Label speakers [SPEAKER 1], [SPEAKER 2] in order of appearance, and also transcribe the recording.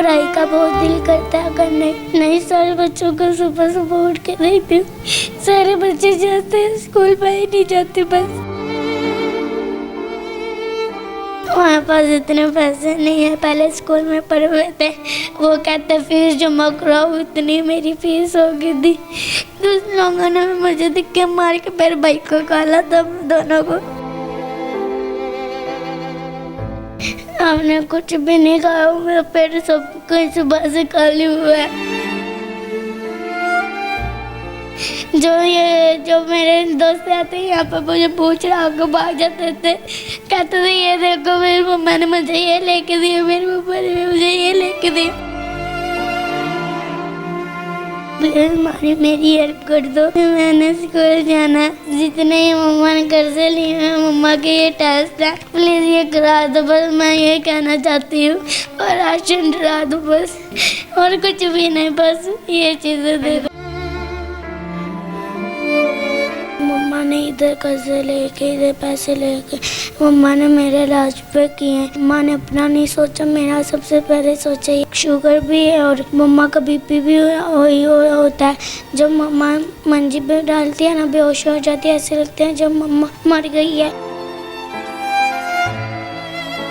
[SPEAKER 1] पढ़ाई का बहुत दिल करता है करने, नहीं सारे बच्चों को सुबह सुबह उठ के देखती हूँ, सारे बच्चे जाते हैं स्कूल में ही नहीं जाते। बस हमारे पास इतने पैसे नहीं है, पहले स्कूल में पढ़े हुए थे, वो कहते फीस जमा कराओ, इतनी मेरी फीस हो गई थी। दूसरे लोगों ने मुझे दिख के मार के मेरे भाई को काला था, दोनों को। हमने कुछ भी नहीं खाया, मेरा पेट सब कहीं सुबह से खाली हुआ है। जो मेरे दोस्त आते हैं यहाँ पर मुझे पूछ रहा होकर भाग जाते थे, कहते थे ये देखो मेरी मम्मा ने मुझे ये लेके दिया, मेरी मम्मा ने मुझे ये लेके दिया। हमारी मेरी हेल्प कर दो, मैंने स्कूल जाना है, जितने ही मम्मा ने कर्जे लिए हैं, मम्मा के ये टेस्ट है, प्लीज ये करा दो। बस मैं ये कहना चाहती हूँ, और राशन डरा दो बस, और कुछ भी नहीं, बस ये चीजें दे दो। मम्मा ने इधर कर्जे लेके, इधर पैसे लेके मम्मा ने मेरे इलाज पे किए। मम्मा ने अपना नहीं सोचा, मेरा सबसे पहले सोचा। शुगर भी है और मम्मा का बीपी भी होता है। जब मम्मा मंजी पे डालती है ना, बेहोश हो जाती है, ऐसे लगता है जब मम्मा मर गई है।